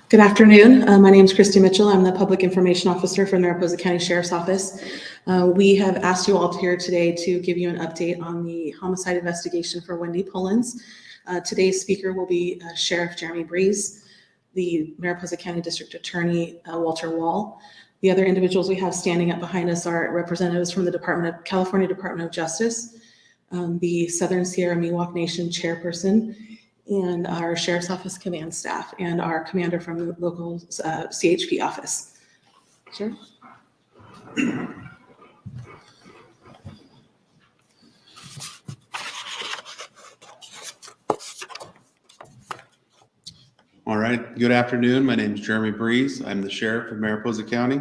Good afternoon. My name is Christy Mitchell. I'm the Public Information Officer for the Mariposa County Sheriff's Office. We have asked you all here today to give you an update on the homicide investigation for Wendy Pullins. Today's speaker will be Sheriff Jeremy Breeze, the Mariposa County District Attorney Walter Wall. The other individuals we have standing up behind us are representatives from the California Department of Justice, the Southern Sierra Miwok Nation chairperson, and our Sheriff's Office command staff, and our commander from the local CHP office. Sure. All right, good afternoon. My name is Jeremy Breeze. I'm the Sheriff of Mariposa County,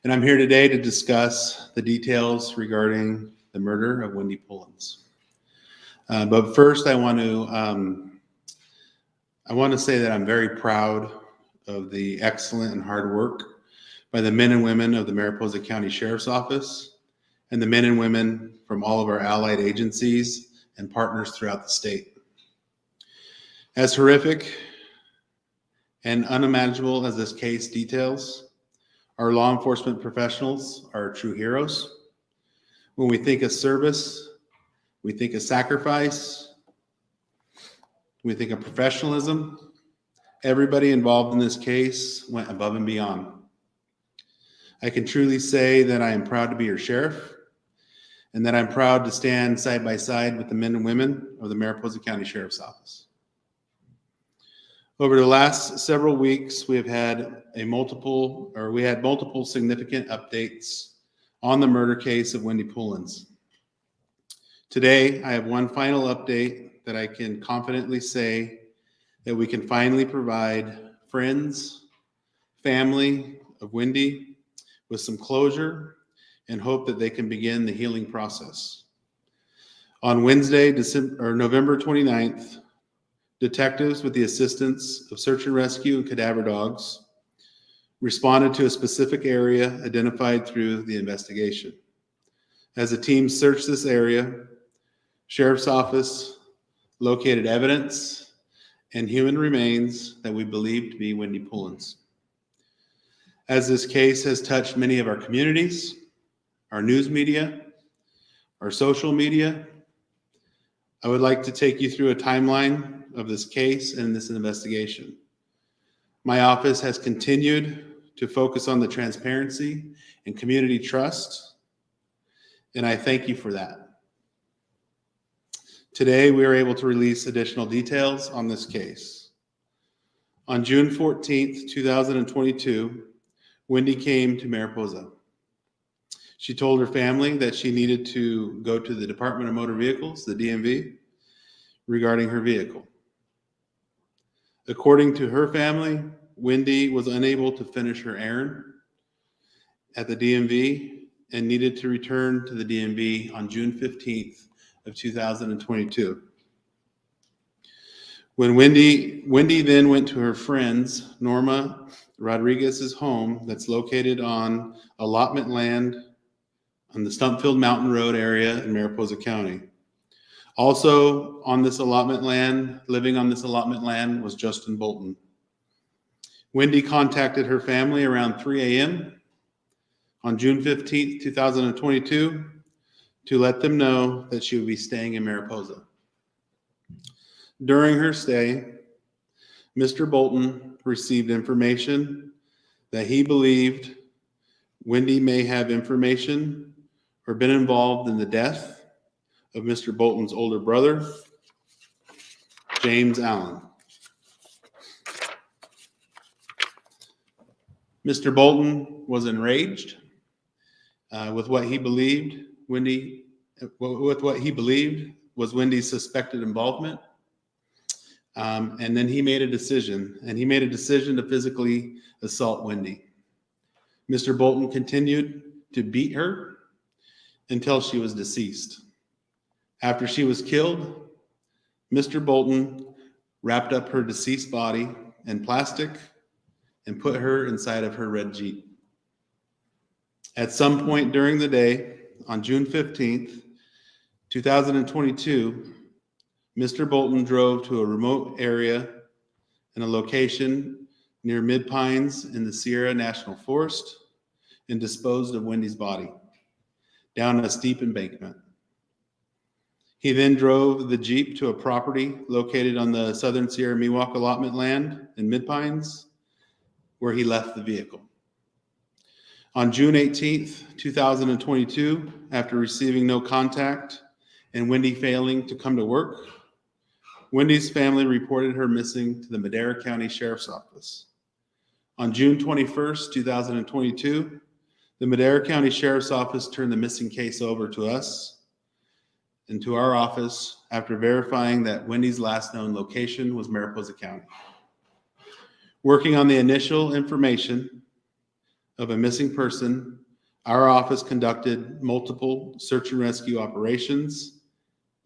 and I'm here today to discuss the details regarding the murder of Wendy Pullins. But first, I want to say that I'm very proud of the excellent and hard work by the men and women of the Mariposa County Sheriff's Office and the men and women from all of our allied agencies and partners throughout the state. As horrific and unimaginable as this case details, our law enforcement professionals are true heroes. When we think of service, we think of sacrifice, we think of professionalism. Everybody involved in this case went above and beyond. I can truly say that I am proud to be your sheriff and that I'm proud to stand side by side with the men and women of the Mariposa County Sheriff's Office. Over the last several weeks, we had multiple significant updates on the murder case of Wendy Pullins. Today, I have one final update that I can confidently say that we can finally provide friends, family of Wendy with some closure and hope that they can begin the healing process. On Wednesday, November 29th, detectives with the assistance of search and rescue and cadaver dogs responded to a specific area identified through the investigation. As the team searched this area, Sheriff's Office located evidence and human remains that we believe to be Wendy Pullins. As this case has touched many of our communities, our news media, our social media, I would like to take you through a timeline of this case and this investigation. My office has continued to focus on the transparency and community trust, and I thank you for that. Today, we are able to release additional details on this case. On June 14th, 2022, Wendy came to Mariposa. She told her family that she needed to go to the Department of Motor Vehicles, the DMV, regarding her vehicle. According to her family, Wendy was unable to finish her errand at the DMV and needed to return to the DMV on June 15th of 2022. When Wendy then went to her friend's, Norma Rodriguez's home that's located on allotment land on the Stumpfield Mountain Road area in Mariposa County. Also on this allotment land, living on this allotment land, was Justin Bolton. Wendy contacted her family around 3 a.m. on June 15th, 2022, to let them know that she would be staying in Mariposa. During her stay, Mr. Bolton received information that he believed Wendy may have information or been involved in the death of Mr. Bolton's older brother, James Allen. Mr. Bolton was enraged with what he believed was Wendy's suspected involvement. And then he made a decision to physically assault Wendy. Mr. Bolton continued to beat her until she was deceased. After she was killed, Mr. Bolton wrapped up her deceased body in plastic and put her inside of her red Jeep. At some point during the day, on June 15th, 2022, Mr. Bolton drove to a remote area in a location near Mid Pines in the Sierra National Forest and disposed of Wendy's body down a steep embankment. He then drove the Jeep to a property located on the Southern Sierra Miwok allotment land in Mid Pines, where he left the vehicle. On June 18th, 2022, after receiving no contact and Wendy failing to come to work, Wendy's family reported her missing to the Madera County Sheriff's Office. On June 21st, 2022, the Madera County Sheriff's Office turned the missing case over to us and to our office after verifying that Wendy's last known location was Mariposa County. Working on the initial information of a missing person, our office conducted multiple search and rescue operations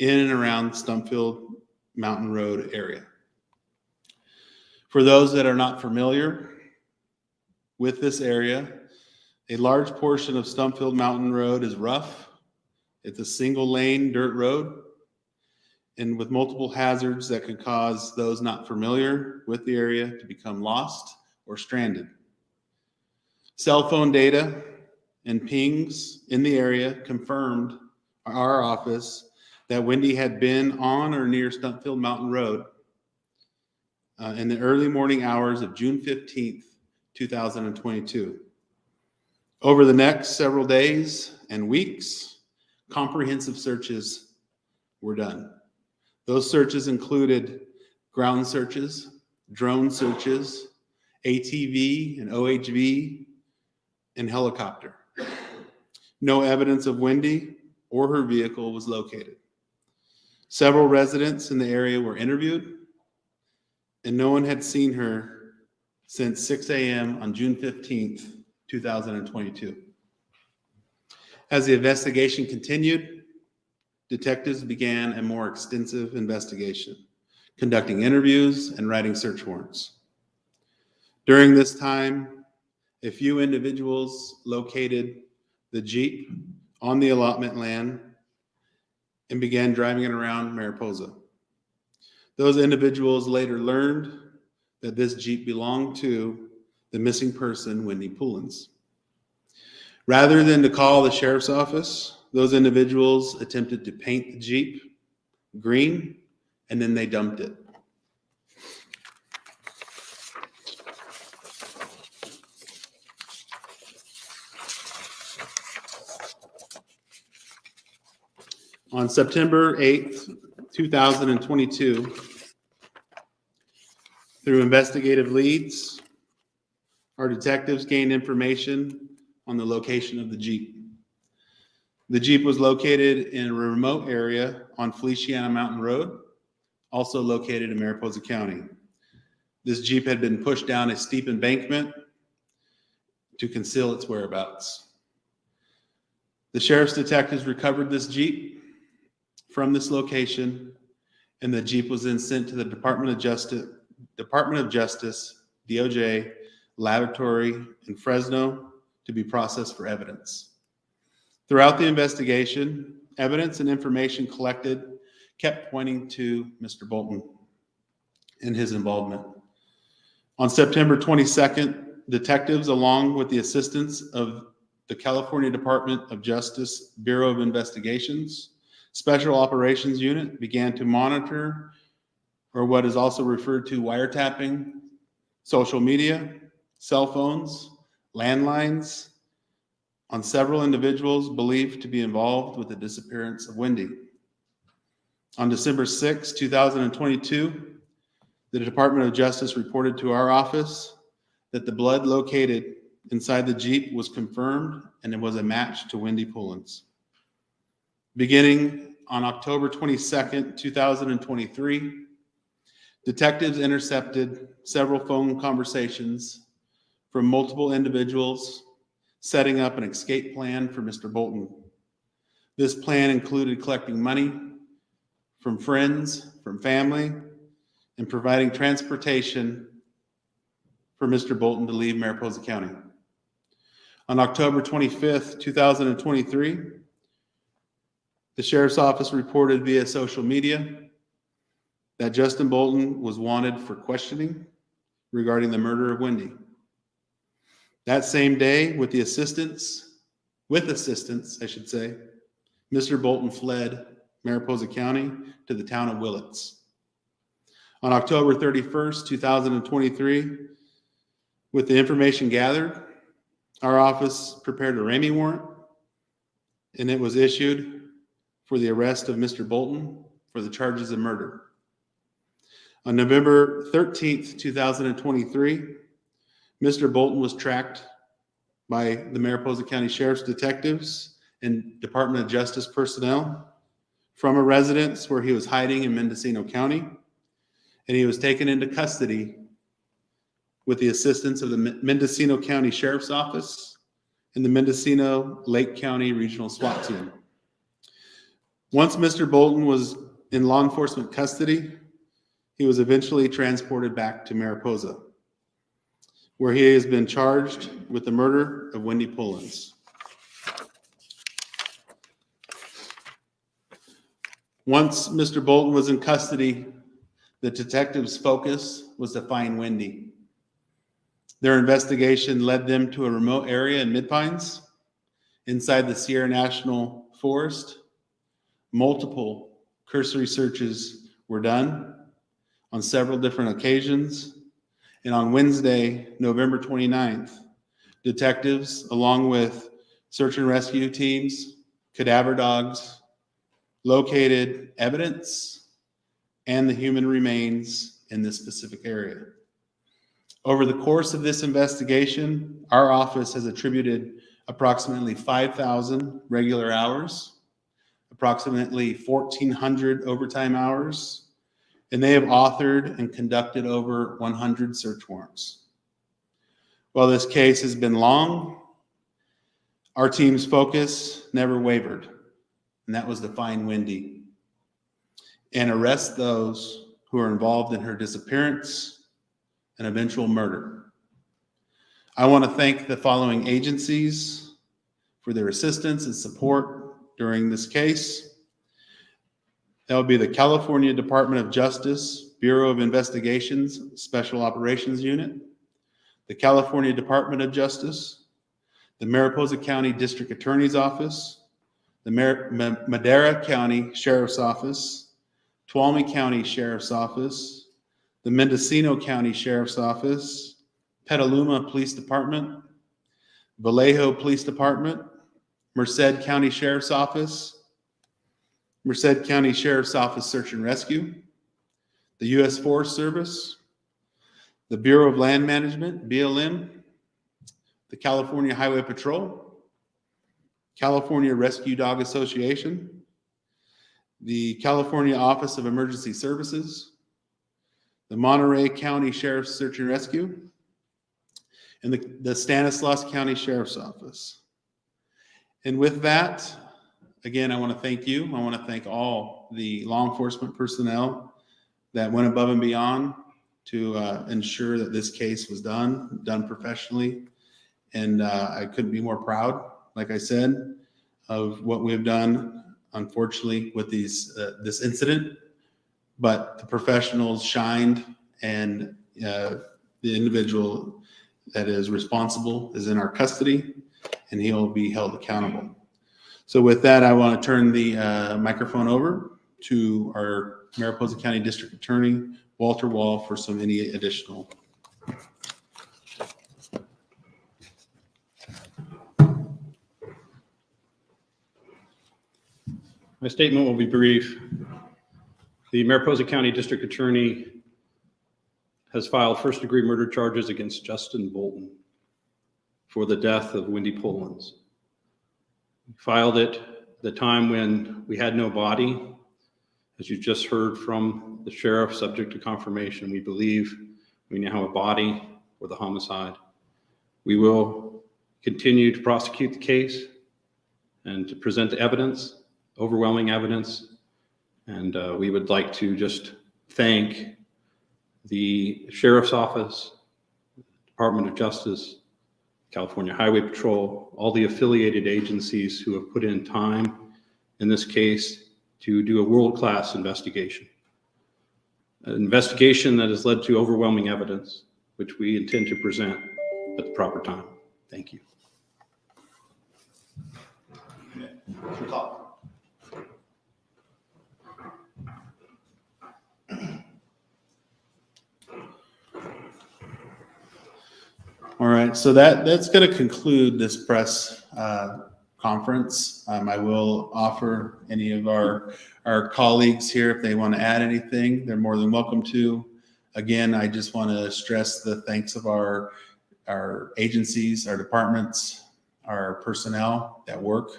in and around Stumpfield Mountain Road area. For those that are not familiar with this area, a large portion of Stumpfield Mountain Road is rough. It's a single lane dirt road and with multiple hazards that could cause those not familiar with the area to become lost or stranded. Cell phone data and pings in the area confirmed our office that Wendy had been on or near Stumpfield Mountain Road in the early morning hours of June 15th, 2022. Over the next several days and weeks, comprehensive searches were done. Those searches included ground searches, drone searches, ATV and OHV, and helicopter. No evidence of Wendy or her vehicle was located. Several residents in the area were interviewed, and no one had seen her since 6 a.m. on June 15th, 2022. As the investigation continued, detectives began a more extensive investigation, conducting interviews and writing search warrants. During this time, a few individuals located the Jeep on the allotment land and began driving it around Mariposa. Those individuals later learned that this Jeep belonged to the missing person, Wendy Pullins. Rather than to call the sheriff's office, those individuals attempted to paint the Jeep green, and then they dumped it. On September 8th, 2022, through investigative leads, our detectives gained information on the location of the Jeep. The Jeep was located in a remote area on Feliciana Mountain Road, also located in Mariposa County. This Jeep had been pushed down a steep embankment to conceal its whereabouts. The sheriff's detectives recovered this Jeep from this location, and the Jeep was then sent to the Department of Justice, DOJ, laboratory in Fresno to be processed for evidence. Throughout the investigation, evidence and information collected kept pointing to Mr. Bolton and his involvement. On September 22nd, detectives, along with the assistance of the California Department of Justice Bureau of Investigations, Special Operations Unit, began to monitor, or what is also referred to wiretapping, social media, cell phones, landlines on several individuals believed to be involved with the disappearance of Wendy. On December 6, 2022, the Department of Justice reported to our office that the blood located inside the Jeep was confirmed and it was a match to Wendy Pullins. Beginning on October 22nd, 2023, detectives intercepted several phone conversations from multiple individuals setting up an escape plan for Mr. Bolton. This plan included collecting money from friends, from family, and providing transportation for Mr. Bolton to leave Mariposa County. On October 25th, 2023, the Sheriff's Office reported via social media that Justin Bolton was wanted for questioning regarding the murder of Wendy. That same day, with assistance, I should say, Mr. Bolton fled Mariposa County to the town of Willits. On October 31st, 2023, with the information gathered, our office prepared a Ramey warrant, and it was issued for the arrest of Mr. Bolton for the charges of murder. On November 13th, 2023, Mr. Bolton was tracked by the Mariposa County Sheriff's detectives and Department of Justice personnel from a residence where he was hiding in Mendocino County, and he was taken into custody with the assistance of the Mendocino County Sheriff's Office and the Mendocino Lake County Regional SWAT Team. Once Mr. Bolton was in law enforcement custody, he was eventually transported back to Mariposa, where he has been charged with the murder of Wendy Pullins. Once Mr. Bolton was in custody, the detectives' focus was to find Wendy. Their investigation led them to a remote area in Mid-Pines, inside the Sierra National Forest. Multiple cursory searches were done on several different occasions. And on Wednesday, November 29th, detectives, along with search and rescue teams, cadaver dogs, located evidence and the human remains in this specific area. Over the course of this investigation, our office has attributed approximately 5,000 regular hours, approximately 1,400 overtime hours, and they have authored and conducted over 100 search warrants. While this case has been long, our team's focus never wavered, and that was to find Wendy and arrest those who are involved in her disappearance and eventual murder. I want to thank the following agencies for their assistance and support during this case. That would be the California Department of Justice, Bureau of Investigations, Special Operations Unit, the California Department of Justice, the Mariposa County District Attorney's Office, the Madera County Sheriff's Office, Tuolumne County Sheriff's Office, the Mendocino County Sheriff's Office, Petaluma Police Department, Vallejo Police Department, Merced County Sheriff's Office, Merced County Sheriff's Office Search and Rescue, the U.S. Forest Service, the Bureau of Land Management, BLM, the California Highway Patrol, California Rescue Dog Association, the California Office of Emergency Services, the Monterey County Sheriff's Search and Rescue, and the Stanislaus County Sheriff's Office. And with that, again, I want to thank you. I want to thank all the law enforcement personnel that went above and beyond to ensure that this case was done professionally. And I couldn't be more proud, like I said, of what we have done, unfortunately, with this incident. But the professionals shined, and the individual that is responsible is in our custody, and he'll be held accountable. So with that, I want to turn the microphone over to our Mariposa County District Attorney, Walter Wall, for any additional. My statement will be brief. The Mariposa County District Attorney has filed first-degree murder charges against Justin Bolton for the death of Wendy Pullins. We filed it at the time when we had no body. As you just heard from the sheriff, subject to confirmation, we believe we now have a body for the homicide. We will continue to prosecute the case and to present evidence, overwhelming evidence. And we would like to just thank the Sheriff's Office, Department of Justice, California Highway Patrol, all the affiliated agencies who have put in time in this case to do a world-class investigation. An investigation that has led to overwhelming evidence, which we intend to present at the proper time. Thank you. All right, so that's going to conclude this press conference. I will offer any of our colleagues here, if they want to add anything, they're more than welcome to. Again, I just want to stress the thanks of our agencies, our departments, our personnel that work.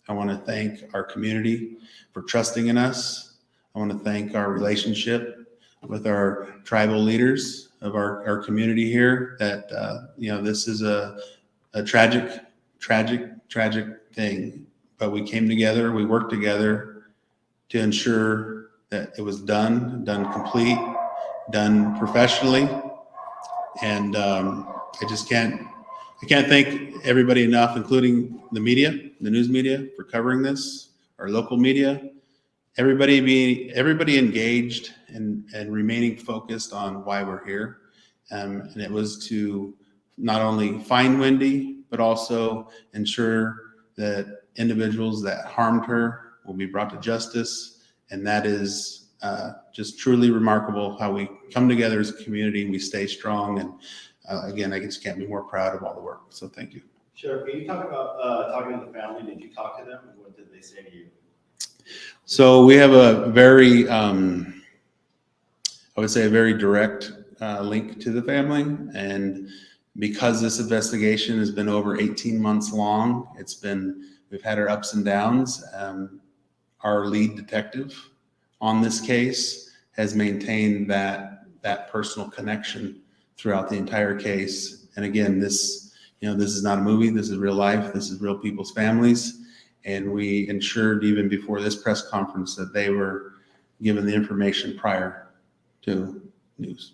I want to thank our community for trusting in us. I want to thank our relationship with our tribal leaders of our community here, that this is a tragic thing, but we came together, we worked together to ensure that it was done complete, done professionally. And I can't thank everybody enough, including the media, the news media, for covering this, our local media, everybody engaged and remaining focused on why we're here. And it was to not only find Wendy, but also ensure that individuals that harmed her will be brought to justice. And that is just truly remarkable how we come together as a community, we stay strong. And again, I just can't be more proud of all the work. So thank you. Sure. Can you talk about talking to the family? Did you talk to them? And what did they say to you? So we have a very, I would say, a very direct link to the family. And because this investigation has been over 18 months long, we've had our ups and downs. Our lead detective on this case has maintained that personal connection throughout the entire case. And again, this is not a movie. This is real life. This is real people's families. And we ensured even before this press conference that they were given the information prior to news.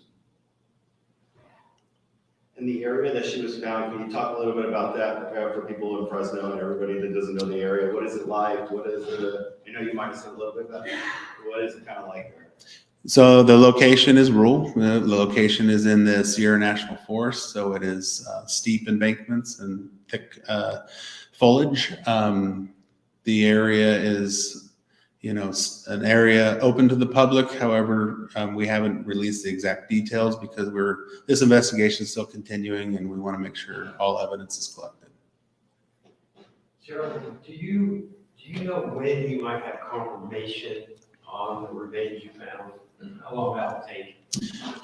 In the area that she was found, can you talk a little bit about that for people in Fresno and everybody that doesn't know the area? What is it like? What is it? I know you might have said a little bit about it. What is it kind of like there? So the location is rural. The location is in the Sierra National Forest, so it is steep embankments and thick foliage. The area is, an area open to the public. However, we haven't released the exact details because this investigation is still continuing, and we want to make sure all evidence is collected. Cheryl, do you know when you might have confirmation on the remains you found? How long that will take?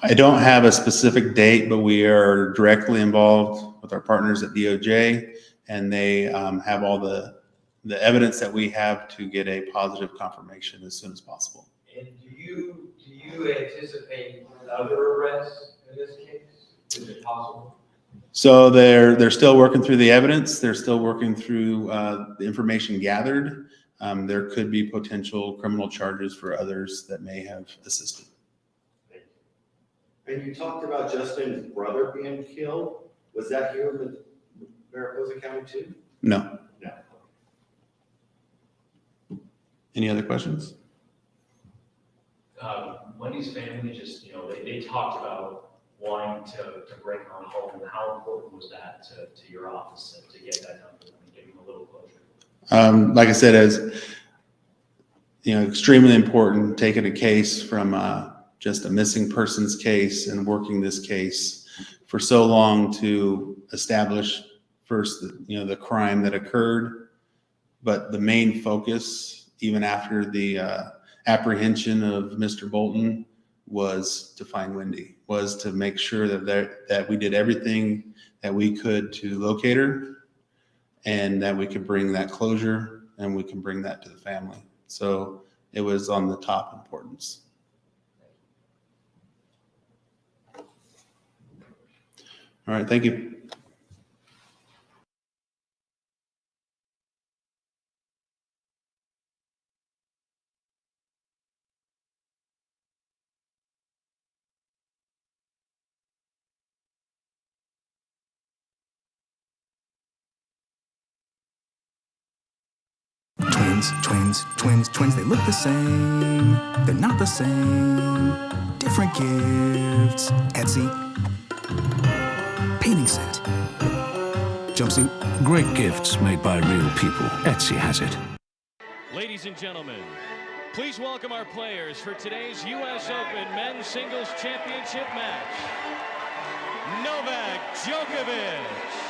I don't have a specific date, but we are directly involved with our partners at DOJ, and they have all the evidence that we have to get a positive confirmation as soon as possible. And do you anticipate other arrests in this case? Is it possible? So they're still working through the evidence. They're still working through the information gathered. There could be potential criminal charges for others that may have assisted. And you talked about Justin's brother being killed. Was that here in the Mariposa County too? No. No. Any other questions? Wendy's family just, they talked about wanting to break her home. How important was that to your office to get that done for them and give them a little closure? Like I said, as extremely important, taking a case from just a missing persons case and working this case for so long to establish first, the crime that occurred, but the main focus, even after the apprehension of Mr. Bolton, was to find Wendy, was to make sure that we did everything that we could to locate her, and that we could bring that closure and we can bring that to the family. So it was on the top importance. All right, thank you. Twins, they look the same. They're not the same. Different gifts. Etsy. Painting set. Jumpsuit. Great gifts made by real people. Etsy has it. Ladies and gentlemen, please welcome our players for today's U.S. Open Men's Singles Championship match. Novak Djokovic